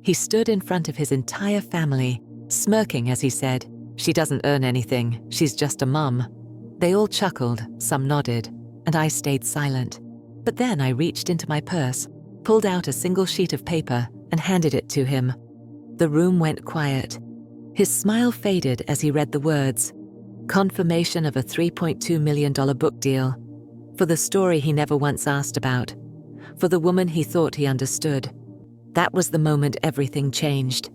He stood in front of his entire family, smirking as he said, "She doesn't earn anything, she's just a mum." They all chuckled, some nodded, and I stayed silent. But then I reached into my purse, pulled out a single sheet of paper, and handed it to him. The room went quiet. His smile faded as he read the words, "Confirmation of a $3.2 million book deal. For the story he never once asked about. For the woman he thought he understood." That was the moment everything changed.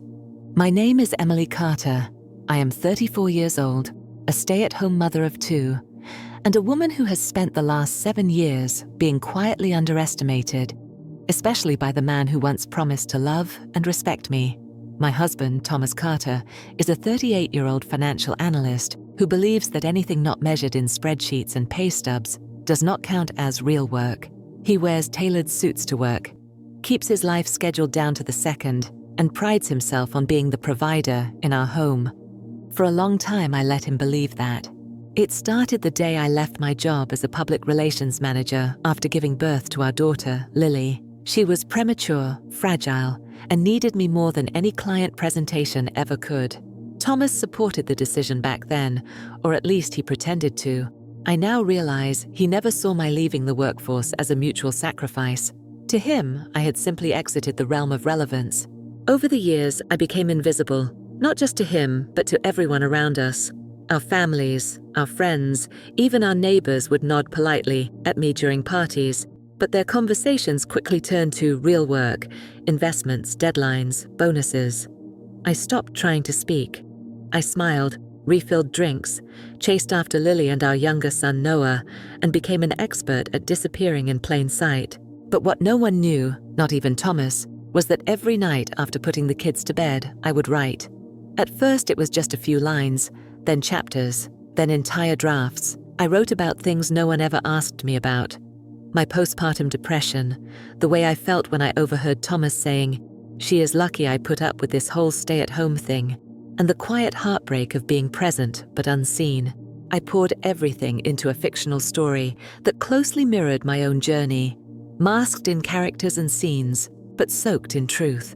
My name is Emily Carter. I am 34 years old, a stay-at-home mother of 2, and a woman who has spent the last 7 years being quietly underestimated, especially by the man who once promised to love and respect me. My husband, Thomas Carter, is a 38-year-old financial analyst who believes that anything not measured in spreadsheets and pay stubs does not count as real work. He wears tailored suits to work, keeps his life scheduled down to the second, and prides himself on being the provider in our home. For a long time, I let him believe that. It started the day I left my job as a public relations manager after giving birth to our daughter, Lily. She was premature, fragile, and needed me more than any client presentation ever could. Thomas supported the decision back then, or at least he pretended to. I now realize he never saw my leaving the workforce as a mutual sacrifice. To him, I had simply exited the realm of relevance. Over the years, I became invisible, not just to him, but to everyone around us. Our families, our friends, even our neighbors would nod politely at me during parties, but their conversations quickly turned to real work, investments, deadlines, bonuses. I stopped trying to speak. I smiled, refilled drinks, chased after Lily and our younger son Noah, and became an expert at disappearing in plain sight. But what no one knew, not even Thomas, was that every night after putting the kids to bed, I would write. At first it was just a few lines, then chapters, then entire drafts. I wrote about things no one ever asked me about. My postpartum depression, the way I felt when I overheard Thomas saying, "She is lucky I put up with this whole stay-at-home thing," and the quiet heartbreak of being present but unseen. I poured everything into a fictional story that closely mirrored my own journey, masked in characters and scenes, but soaked in truth.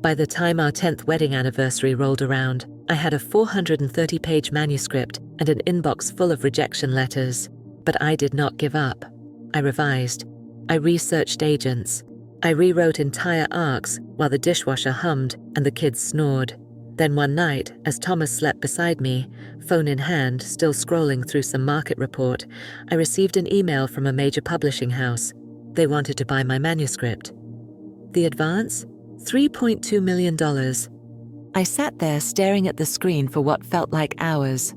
By the time our 10th wedding anniversary rolled around, I had a 430-page manuscript and an inbox full of rejection letters. But I did not give up. I revised. I researched agents. I rewrote entire arcs while the dishwasher hummed and the kids snored. Then one night, as Thomas slept beside me, phone in hand, still scrolling through some market report, I received an email from a major publishing house. They wanted to buy my manuscript. The advance? $3.2 million. I sat there staring at the screen for what felt like hours.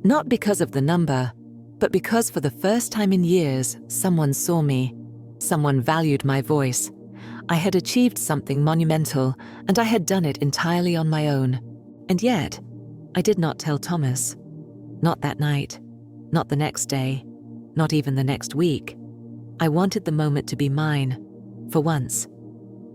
Not because of the number, but because for the first time in years, someone saw me. Someone valued my voice. I had achieved something monumental, and I had done it entirely on my own. And yet, I did not tell Thomas. Not that night. Not the next day. Not even the next week. I wanted the moment to be mine. For once.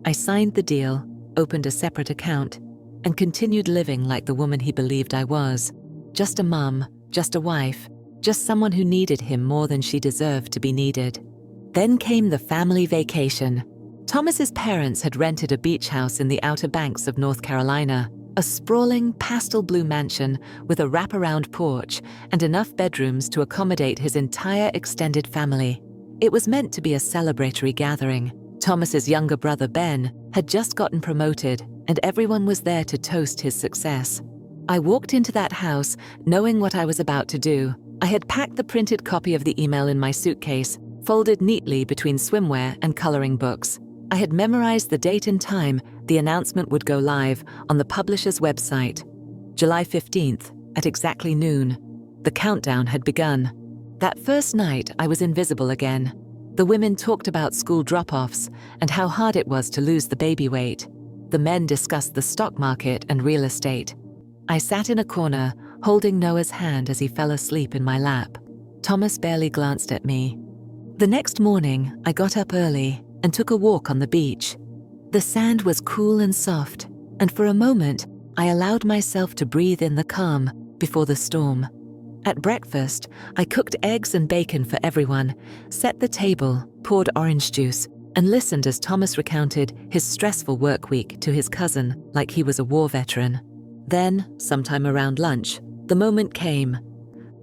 I signed the deal, opened a separate account, and continued living like the woman he believed I was. Just a mum, just a wife, just someone who needed him more than she deserved to be needed. Then came the family vacation. Thomas's parents had rented a beach house in the Outer Banks of North Carolina, a sprawling pastel blue mansion with a wraparound porch and enough bedrooms to accommodate his entire extended family. It was meant to be a celebratory gathering. Thomas's younger brother Ben had just gotten promoted, and everyone was there to toast his success. I walked into that house knowing what I was about to do. I had packed the printed copy of the email in my suitcase, folded neatly between swimwear and coloring books. I had memorized the date and time the announcement would go live on the publisher's website. July 15th, at exactly noon. The countdown had begun. That first night, I was invisible again. The women talked about school drop-offs and how hard it was to lose the baby weight. The men discussed the stock market and real estate. I sat in a corner, holding Noah's hand as he fell asleep in my lap. Thomas barely glanced at me. The next morning, I got up early and took a walk on the beach. The sand was cool and soft, and for a moment, I allowed myself to breathe in the calm before the storm. At breakfast, I cooked eggs and bacon for everyone, set the table, poured orange juice, and listened as Thomas recounted his stressful work week to his cousin like he was a war veteran. Then, sometime around lunch, the moment came.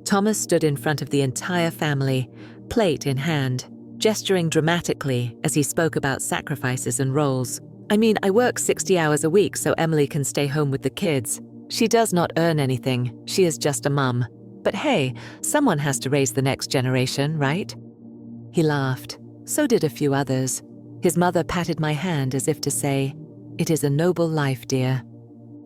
Thomas stood in front of the entire family, plate in hand, gesturing dramatically as he spoke about sacrifices and roles. "I mean, I work 60 hours a week so Emily can stay home with the kids. She does not earn anything, she is just a mum. But hey, someone has to raise the next generation, right?" He laughed. So did a few others. His mother patted my hand as if to say, "It is a noble life, dear."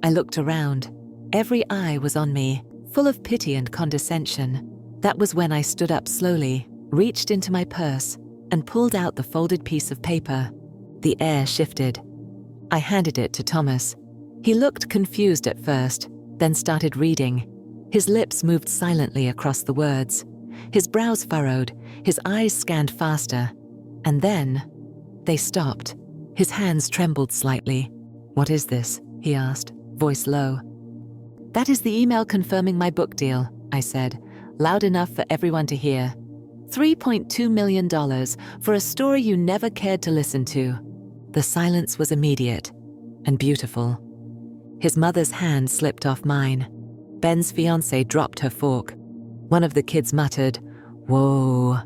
I looked around. Every eye was on me, full of pity and condescension. That was when I stood up slowly, reached into my purse, and pulled out the folded piece of paper. The air shifted. I handed it to Thomas. He looked confused at first, then started reading. His lips moved silently across the words. His brows furrowed, his eyes scanned faster. And then, they stopped. His hands trembled slightly. "What is this?" he asked, voice low. "That is the email confirming my book deal," I said, loud enough for everyone to hear. $3.2 million for a story you never cared to listen to. The silence was immediate and beautiful. His mother's hand slipped off mine. Ben's fiancée dropped her fork. One of the kids muttered, "Whoa,"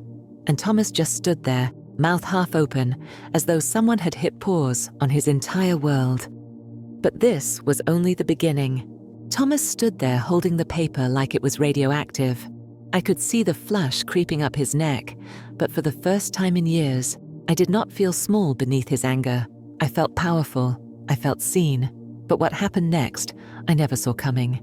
and Thomas just stood there, mouth half open, as though someone had hit pause on his entire world. But this was only the beginning. Thomas stood there holding the paper like it was radioactive. I could see the flush creeping up his neck, but for the first time in years, I did not feel small beneath his anger. I felt powerful. I felt seen. But what happened next, I never saw coming.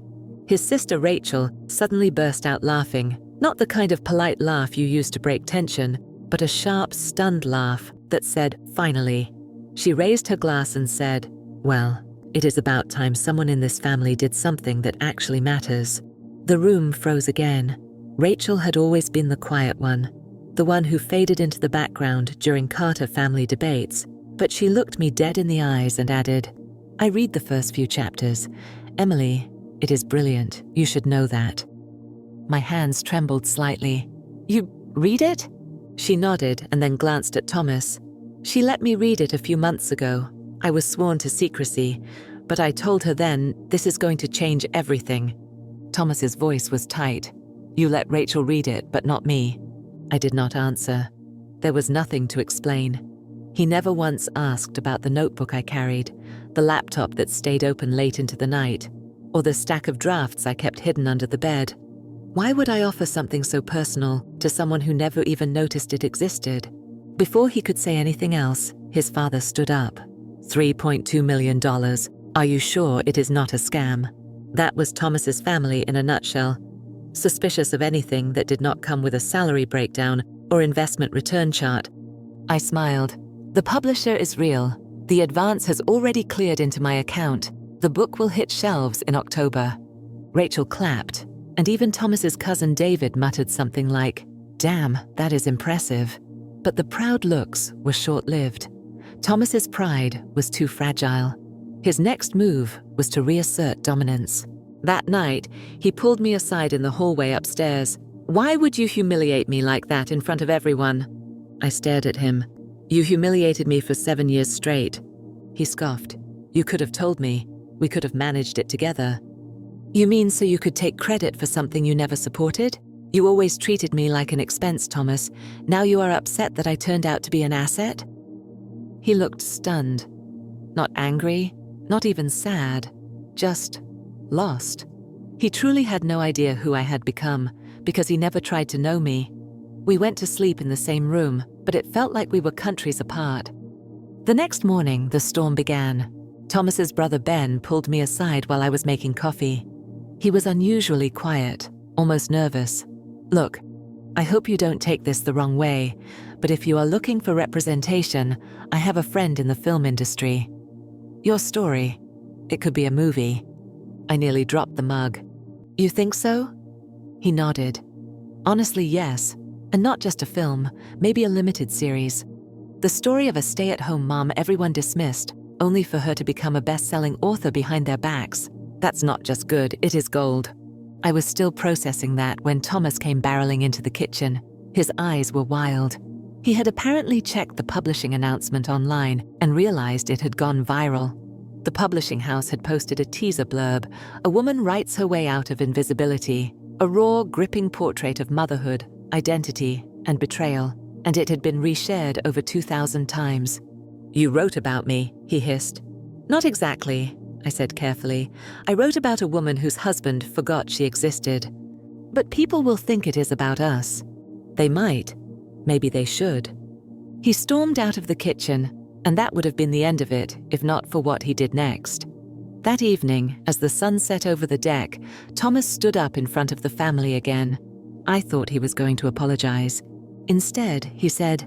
His sister Rachel suddenly burst out laughing, not the kind of polite laugh you use to break tension, but a sharp, stunned laugh that said, "Finally." She raised her glass and said, "Well, it is about time someone in this family did something that actually matters." The room froze again. Rachel had always been the quiet one, the one who faded into the background during Carter family debates, but she looked me dead in the eyes and added, "I read the first few chapters. Emily, it is brilliant. You should know that." My hands trembled slightly. "You read it?" She nodded and then glanced at Thomas. "She let me read it a few months ago. I was sworn to secrecy, but I told her then, this is going to change everything." Thomas's voice was tight. "You let Rachel read it, but not me." I did not answer. There was nothing to explain. He never once asked about the notebook I carried, the laptop that stayed open late into the night, or the stack of drafts I kept hidden under the bed. Why would I offer something so personal to someone who never even noticed it existed? Before he could say anything else, his father stood up. $3.2 million. Are you sure it is not a scam? That was Thomas's family in a nutshell. Suspicious of anything that did not come with a salary breakdown or investment return chart. I smiled. The publisher is real. The advance has already cleared into my account. The book will hit shelves in October. Rachel clapped, and even Thomas's cousin David muttered something like, "Damn, that is impressive." But the proud looks were short-lived. Thomas's pride was too fragile. His next move was to reassert dominance. That night, he pulled me aside in the hallway upstairs. "Why would you humiliate me like that in front of everyone?" I stared at him. "You humiliated me for 7 years straight." He scoffed. "You could have told me. We could have managed it together." "You mean so you could take credit for something you never supported? You always treated me like an expense, Thomas. Now you are upset that I turned out to be an asset?" He looked stunned. Not angry, not even sad, just lost. He truly had no idea who I had become, because he never tried to know me. We went to sleep in the same room, but it felt like we were countries apart. The next morning, the storm began. Thomas's brother Ben pulled me aside while I was making coffee. He was unusually quiet, almost nervous. "Look, I hope you don't take this the wrong way, but if you are looking for representation, I have a friend in the film industry. Your story, it could be a movie." I nearly dropped the mug. "You think so?" He nodded. "Honestly, yes. And not just a film, maybe a limited series. The story of a stay-at-home mom everyone dismissed, only for her to become a best-selling author behind their backs. That's not just good, it is gold." I was still processing that when Thomas came barreling into the kitchen. His eyes were wild. He had apparently checked the publishing announcement online and realized it had gone viral. The publishing house had posted a teaser blurb. A woman writes her way out of invisibility, a raw, gripping portrait of motherhood, identity, and betrayal, and it had been reshared over 2,000 times. "You wrote about me," he hissed. "Not exactly," I said carefully. "I wrote about a woman whose husband forgot she existed. But people will think it is about us. They might. Maybe they should." He stormed out of the kitchen, and that would have been the end of it if not for what he did next. That evening, as the sun set over the deck, Thomas stood up in front of the family again. I thought he was going to apologize. Instead, he said,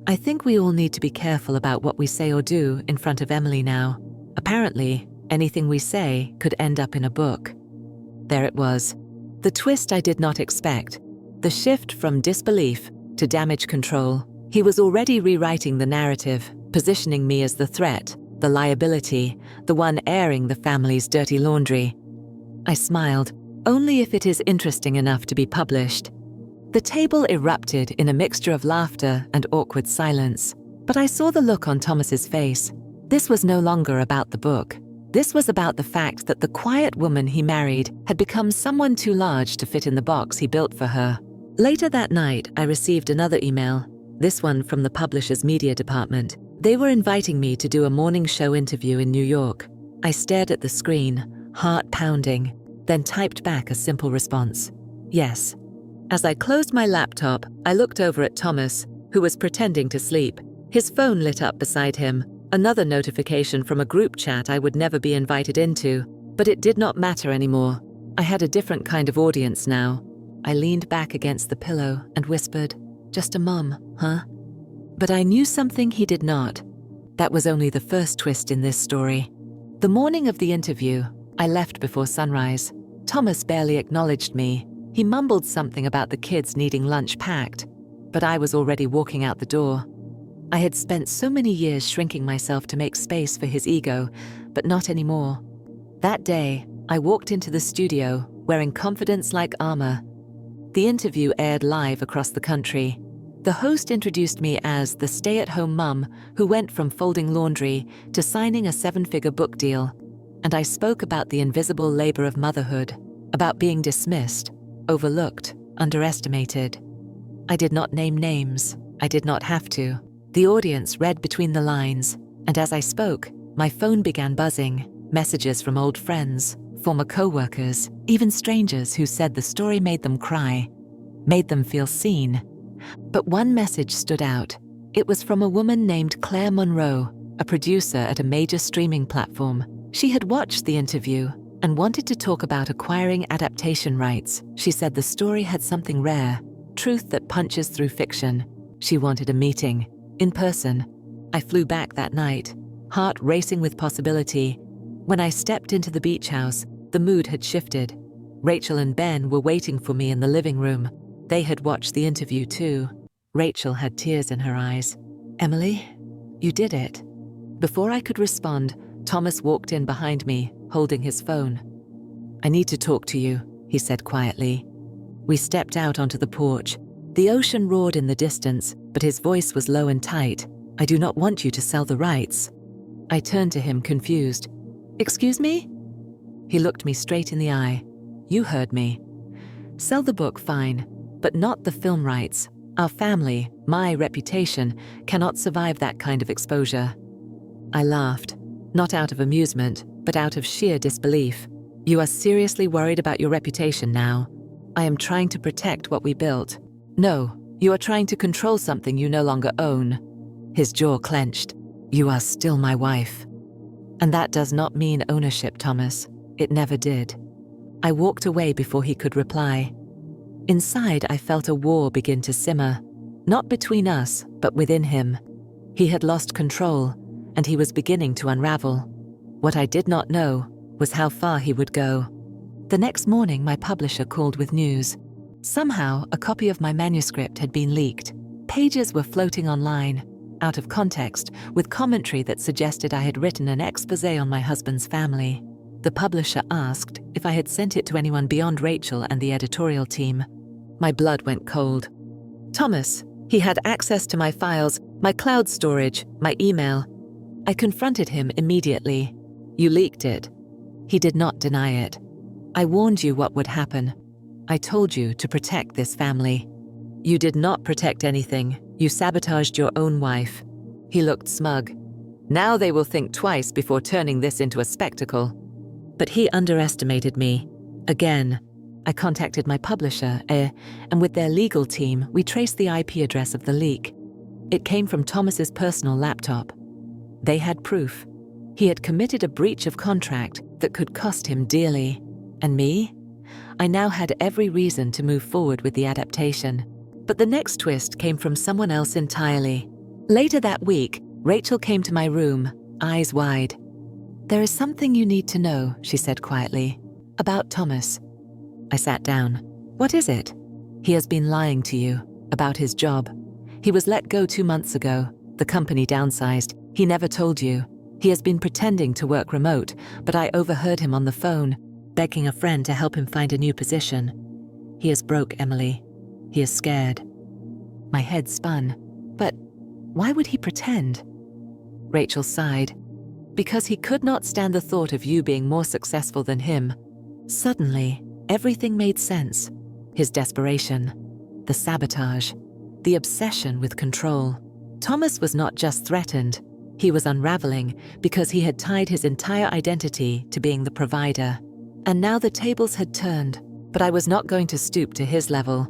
"I think we all need to be careful about what we say or do in front of Emily now. Apparently, anything we say could end up in a book." There it was. The twist I did not expect. The shift from disbelief to damage control. He was already rewriting the narrative, positioning me as the threat, the liability, the one airing the family's dirty laundry. I smiled, only if it is interesting enough to be published. The table erupted in a mixture of laughter and awkward silence, but I saw the look on Thomas's face. This was no longer about the book. This was about the fact that the quiet woman he married had become someone too large to fit in the box he built for her. Later that night, I received another email, this one from the publisher's media department. They were inviting me to do a morning show interview in New York. I stared at the screen, heart pounding, then typed back a simple response. Yes. As I closed my laptop, I looked over at Thomas, who was pretending to sleep. His phone lit up beside him, another notification from a group chat I would never be invited into, but it did not matter anymore. I had a different kind of audience now. I leaned back against the pillow and whispered, "Just a mum, huh?" But I knew something he did not. That was only the first twist in this story. The morning of the interview, I left before sunrise. Thomas barely acknowledged me. He mumbled something about the kids needing lunch packed, but I was already walking out the door. I had spent so many years shrinking myself to make space for his ego, but not anymore. That day, I walked into the studio, wearing confidence like armor. The interview aired live across the country. The host introduced me as the stay-at-home mum who went from folding laundry to signing a 7-figure book deal. And I spoke about the invisible labor of motherhood, about being dismissed, overlooked, underestimated. I did not name names. I did not have to. The audience read between the lines, and as I spoke, my phone began buzzing. Messages from old friends, former co-workers, even strangers who said the story made them cry, made them feel seen. But one message stood out. It was from a woman named Claire Monroe, a producer at a major streaming platform. She had watched the interview and wanted to talk about acquiring adaptation rights. She said the story had something rare, truth that punches through fiction. She wanted a meeting, in person. I flew back that night, heart racing with possibility. When I stepped into the beach house, the mood had shifted. Rachel and Ben were waiting for me in the living room. They had watched the interview too. Rachel had tears in her eyes. "Emily, you did it." Before I could respond, Thomas walked in behind me, holding his phone. "I need to talk to you," he said quietly. We stepped out onto the porch. The ocean roared in the distance, but his voice was low and tight. "I do not want you to sell the rights." I turned to him, confused. "Excuse me?" He looked me straight in the eye. "You heard me. Sell the book, fine, but not the film rights. Our family, my reputation, cannot survive that kind of exposure." I laughed, not out of amusement, but out of sheer disbelief. "You are seriously worried about your reputation now? I am trying to protect what we built. No, you are trying to control something you no longer own." His jaw clenched. "You are still my wife." And that does not mean ownership, Thomas. It never did. I walked away before he could reply. Inside, I felt a war begin to simmer, not between us, but within him. He had lost control, and he was beginning to unravel. What I did not know was how far he would go. The next morning, my publisher called with news. Somehow, a copy of my manuscript had been leaked. Pages were floating online, out of context, with commentary that suggested I had written an exposé on my husband's family. The publisher asked if I had sent it to anyone beyond Rachel and the editorial team. My blood went cold. "Thomas, He had access to my files, my cloud storage, my email. I confronted him immediately. You leaked it. He did not deny it. I warned you what would happen. I told you to protect this family. You did not protect anything. You sabotaged your own wife. He looked smug. Now they will think twice before turning this into a spectacle. But he underestimated me. Again, I contacted my publisher, and with their legal team, we traced the IP address of the leak. It came from Thomas's personal laptop. They had proof. He had committed a breach of contract that could cost him dearly. And me? I now had every reason to move forward with the adaptation. But the next twist came from someone else entirely. Later that week, Rachel came to my room, eyes wide. "There is something you need to know," she said quietly, "about Thomas." I sat down. "What is it?" "He has been lying to you about his job. He was let go 2 months ago. The company downsized. He never told you. He has been pretending to work remote, but I overheard him on the phone, begging a friend to help him find a new position. He is broke, Emily. He is scared." My head spun. But why would he pretend? Rachel sighed. "Because he could not stand the thought of you being more successful than him." Suddenly, everything made sense. His desperation, the sabotage, the obsession with control. Thomas was not just threatened. He was unraveling because he had tied his entire identity to being the provider. And now the tables had turned, but I was not going to stoop to his level.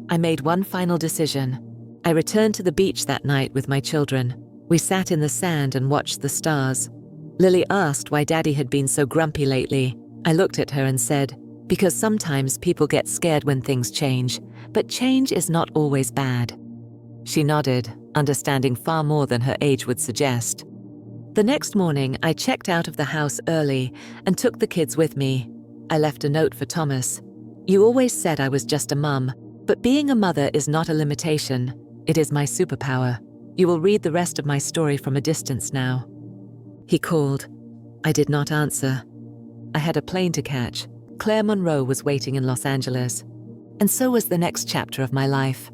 I made one final decision. I returned to the beach that night with my children. We sat in the sand and watched the stars. Lily asked why Daddy had been so grumpy lately. I looked at her and said, "Because sometimes people get scared when things change, but change is not always bad." She nodded, understanding far more than her age would suggest. The next morning, I checked out of the house early and took the kids with me. I left a note for Thomas. "You always said I was just a mum, but being a mother is not a limitation. It is my superpower. You will read the rest of my story from a distance now." He called. I did not answer. I had a plane to catch. Claire Monroe was waiting in Los Angeles. And so was the next chapter of my life.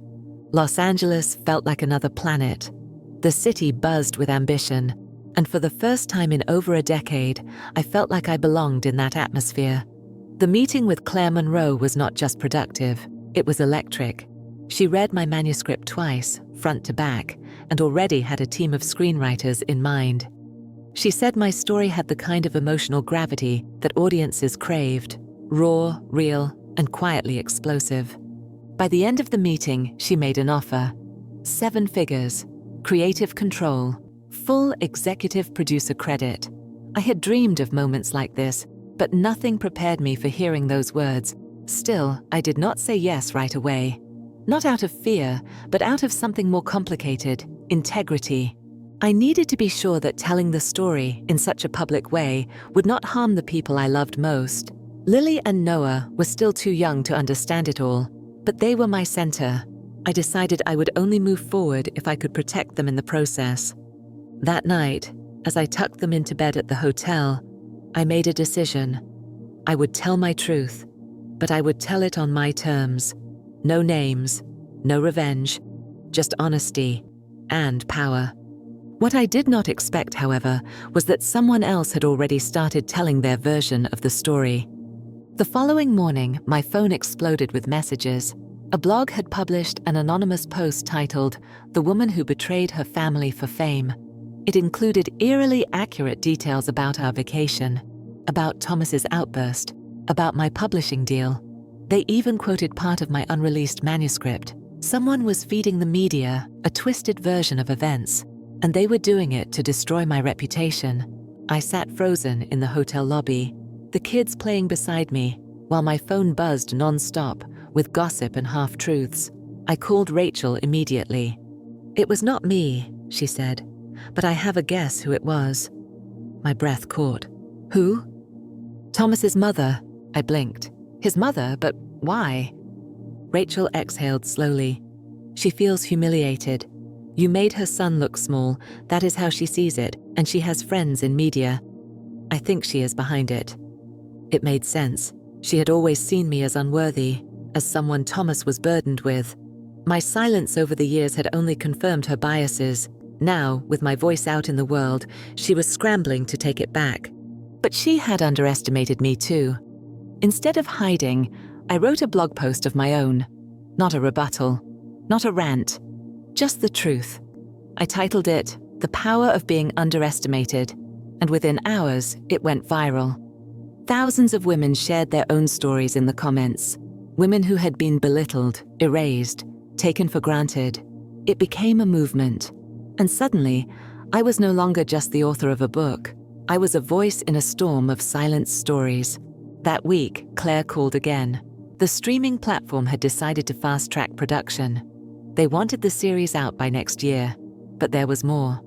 Los Angeles felt like another planet. The city buzzed with ambition. And for the first time in over a decade, I felt like I belonged in that atmosphere. The meeting with Claire Monroe was not just productive, it was electric. She read my manuscript twice, front to back, and already had a team of screenwriters in mind. She said my story had the kind of emotional gravity that audiences craved, raw, real, and quietly explosive. By the end of the meeting, she made an offer. 7 figures, creative control, full executive producer credit. I had dreamed of moments like this, but nothing prepared me for hearing those words. Still, I did not say yes right away. Not out of fear, but out of something more complicated, integrity. I needed to be sure that telling the story in such a public way would not harm the people I loved most. Lily and Noah were still too young to understand it all, but they were my center. I decided I would only move forward if I could protect them in the process. That night, as I tucked them into bed at the hotel, I made a decision. I would tell my truth, but I would tell it on my terms. No names, no revenge, just honesty and power. What I did not expect, however, was that someone else had already started telling their version of the story. The following morning, my phone exploded with messages. A blog had published an anonymous post titled, "The Woman Who Betrayed Her Family for Fame." It included eerily accurate details about our vacation, about Thomas's outburst, about my publishing deal. They even quoted part of my unreleased manuscript. Someone was feeding the media a twisted version of events, and they were doing it to destroy my reputation. I sat frozen in the hotel lobby, the kids playing beside me, while my phone buzzed non-stop with gossip and half-truths. I called Rachel immediately. "It was not me," she said, "but I have a guess who it was." My breath caught. "Who?" "Thomas's mother." I blinked. "His mother? But why?" Rachel exhaled slowly. "She feels humiliated. You made her son look small, that is how she sees it, and she has friends in media. I think she is behind it." It made sense. She had always seen me as unworthy, as someone Thomas was burdened with. My silence over the years had only confirmed her biases. Now, with my voice out in the world, she was scrambling to take it back. But she had underestimated me too. Instead of hiding, I wrote a blog post of my own. Not a rebuttal, not a rant, just the truth. I titled it, "The Power of Being Underestimated," and within hours, it went viral. Thousands of women shared their own stories in the comments. Women who had been belittled, erased, taken for granted. It became a movement. And suddenly, I was no longer just the author of a book. I was a voice in a storm of silenced stories. That week, Claire called again. The streaming platform had decided to fast-track production. They wanted the series out by next year. But there was more.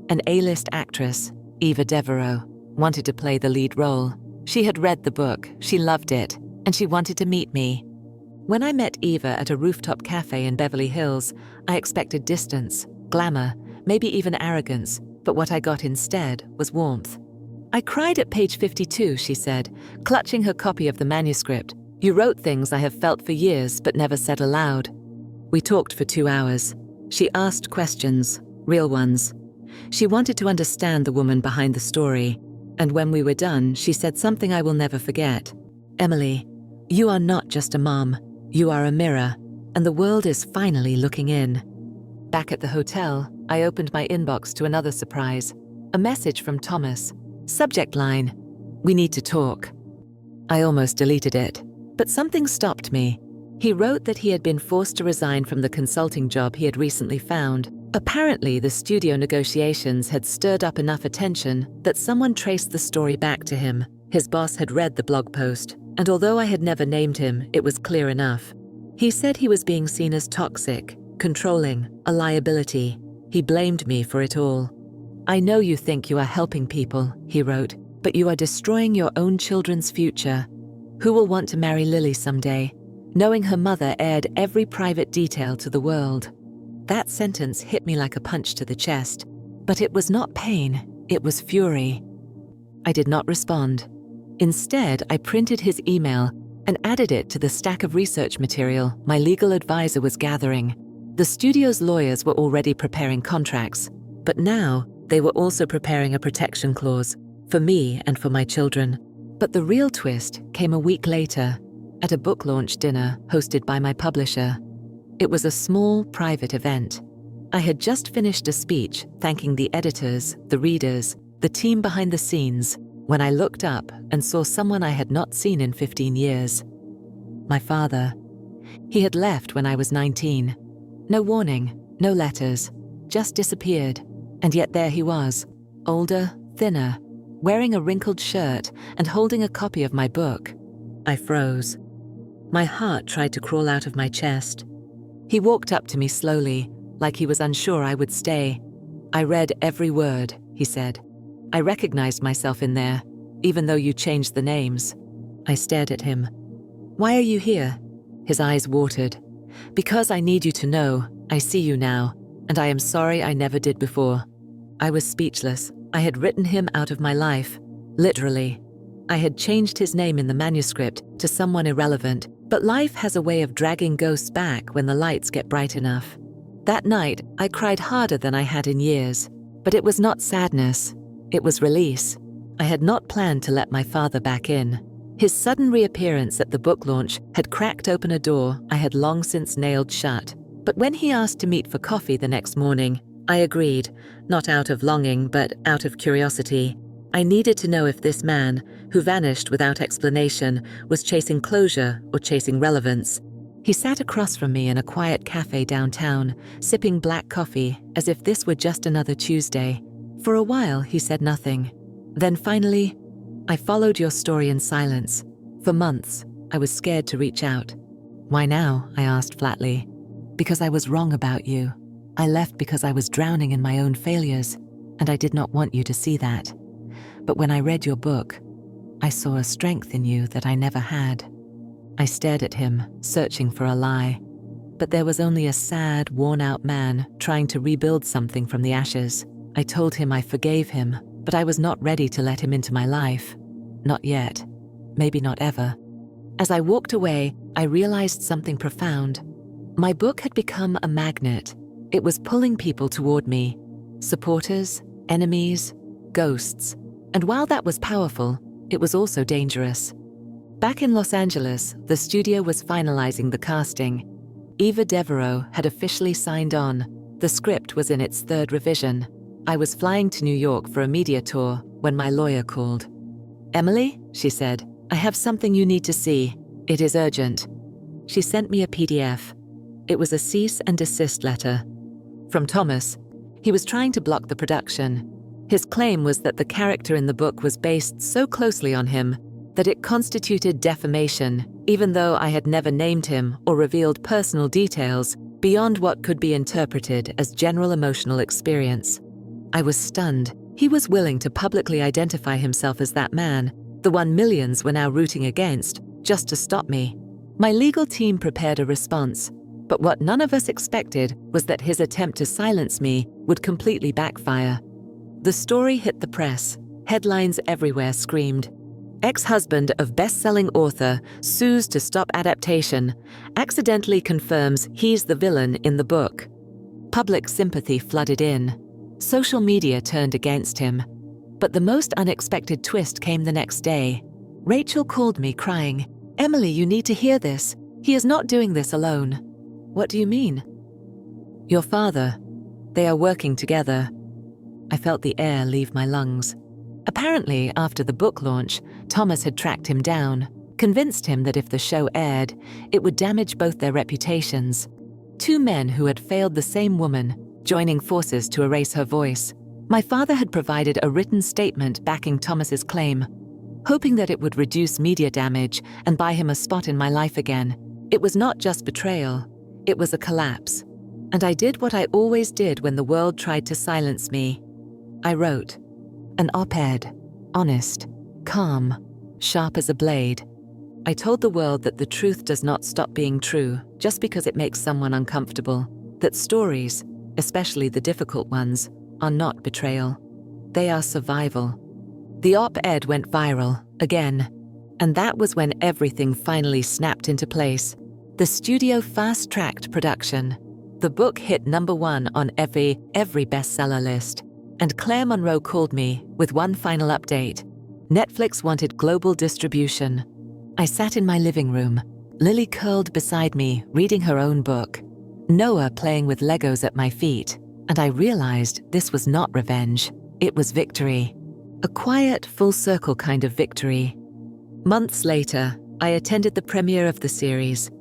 An A-list actress, Eva Devereaux, wanted to play the lead role. She had read the book, she loved it, and she wanted to meet me. When I met Eva at a rooftop cafe in Beverly Hills, I expected distance, glamour, maybe even arrogance, but what I got instead was warmth. "I cried at page 52, she said, clutching her copy of the manuscript. "You wrote things I have felt for years but never said aloud." We talked for 2 hours. She asked questions, real ones. She wanted to understand the woman behind the story. And when we were done, she said something I will never forget. "Emily, you are not just a mom. You are a mirror, and the world is finally looking in." Back at the hotel, I opened my inbox to another surprise. A message from Thomas. Subject line, "We need to talk." I almost deleted it, but something stopped me. He wrote that he had been forced to resign from the consulting job he had recently found. Apparently, the studio negotiations had stirred up enough attention that someone traced the story back to him. His boss had read the blog post, and although I had never named him, it was clear enough. He said he was being seen as toxic, controlling, a liability. He blamed me for it all. "I know you think you are helping people," he wrote, "but you are destroying your own children's future. Who will want to marry Lily someday, knowing her mother aired every private detail to the world?" That sentence hit me like a punch to the chest, but it was not pain, it was fury. I did not respond. Instead, I printed his email and added it to the stack of research material my legal advisor was gathering. The studio's lawyers were already preparing contracts, but now they were also preparing a protection clause for me and for my children. But the real twist came a week later, at a book launch dinner hosted by my publisher. It was a small, private event. I had just finished a speech thanking the editors, the readers, the team behind the scenes, when I looked up and saw someone I had not seen in 15 years. My father. He had left when I was 19. No warning, no letters, just disappeared. And yet there he was, older, thinner, wearing a wrinkled shirt and holding a copy of my book. I froze. My heart tried to crawl out of my chest. He walked up to me slowly, like he was unsure I would stay. "I read every word," he said. "I recognized myself in there, even though you changed the names." I stared at him. "Why are you here?" His eyes watered. "Because I need you to know, I see you now, and I am sorry I never did before." I was speechless. I had written him out of my life, literally. I had changed his name in the manuscript to someone irrelevant, but life has a way of dragging ghosts back when the lights get bright enough. That night, I cried harder than I had in years, but it was not sadness, it was release. I had not planned to let my father back in. His sudden reappearance at the book launch had cracked open a door I had long since nailed shut. But when he asked to meet for coffee the next morning, I agreed, not out of longing, but out of curiosity. I needed to know if this man, who vanished without explanation, was chasing closure or chasing relevance. He sat across from me in a quiet cafe downtown, sipping black coffee as if this were just another Tuesday. For a while, he said nothing. Then finally, "I followed your story in silence. For months, I was scared to reach out." "Why now?" I asked flatly. "Because I was wrong about you. I left because I was drowning in my own failures, and I did not want you to see that. But when I read your book, I saw a strength in you that I never had." I stared at him, searching for a lie. But there was only a sad, worn-out man trying to rebuild something from the ashes. I told him I forgave him, but I was not ready to let him into my life. Not yet. Maybe not ever. As I walked away, I realized something profound. My book had become a magnet. It was pulling people toward me. Supporters, enemies, ghosts. And while that was powerful, it was also dangerous. Back in Los Angeles, the studio was finalizing the casting. Eva Devereaux had officially signed on. The script was in its third revision. I was flying to New York for a media tour when my lawyer called. "Emily," she said, "I have something you need to see. It is urgent." She sent me a PDF. It was a cease and desist letter. From Thomas. He was trying to block the production. His claim was that the character in the book was based so closely on him that it constituted defamation, even though I had never named him or revealed personal details beyond what could be interpreted as general emotional experience. I was stunned. He was willing to publicly identify himself as that man, the one millions were now rooting against, just to stop me. My legal team prepared a response, but what none of us expected was that his attempt to silence me would completely backfire. The story hit the press. Headlines everywhere screamed, "Ex-husband of best-selling author sues to stop adaptation, accidentally confirms he's the villain in the book." Public sympathy flooded in. Social media turned against him. But the most unexpected twist came the next day. Rachel called me crying, "Emily, you need to hear this. He is not doing this alone." "What do you mean?" "Your father. They are working together." I felt the air leave my lungs. Apparently, after the book launch, Thomas had tracked him down, convinced him that if the show aired, it would damage both their reputations. Two men who had failed the same woman, joining forces to erase her voice. My father had provided a written statement backing Thomas's claim, hoping that it would reduce media damage and buy him a spot in my life again. It was not just betrayal, it was a collapse. And I did what I always did when the world tried to silence me. I wrote an op-ed, honest, calm, sharp as a blade. I told the world that the truth does not stop being true just because it makes someone uncomfortable, that stories, especially the difficult ones, are not betrayal. They are survival. The op-ed went viral, again, and that was when everything finally snapped into place. The studio fast-tracked production. The book hit #1 on every bestseller list. And Claire Monroe called me with one final update. Netflix wanted global distribution. I sat in my living room, Lily curled beside me, reading her own book, Noah playing with Legos at my feet, and I realized this was not revenge, it was victory. A quiet, full-circle kind of victory. Months later, I attended the premiere of the series.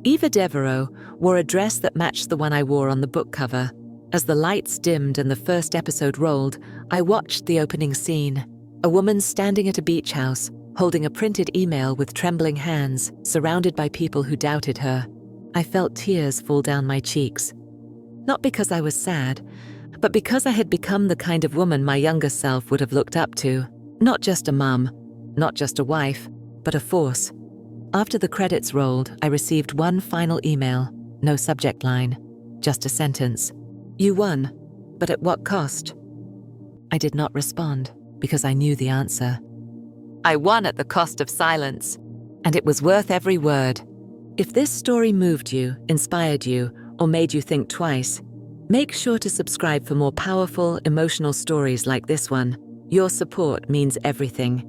Eva Devereaux wore a dress that matched the one I wore on the book cover. As the lights dimmed and the first episode rolled, I watched the opening scene. A woman standing at a beach house, holding a printed email with trembling hands, surrounded by people who doubted her. I felt tears fall down my cheeks. Not because I was sad, but because I had become the kind of woman my younger self would have looked up to. Not just a mum, not just a wife, but a force. After the credits rolled, I received one final email, no subject line, just a sentence. "You won, but at what cost?" I did not respond because I knew the answer. I won at the cost of silence, and it was worth every word. If this story moved you, inspired you, or made you think twice, make sure to subscribe for more powerful, emotional stories like this one. Your support means everything.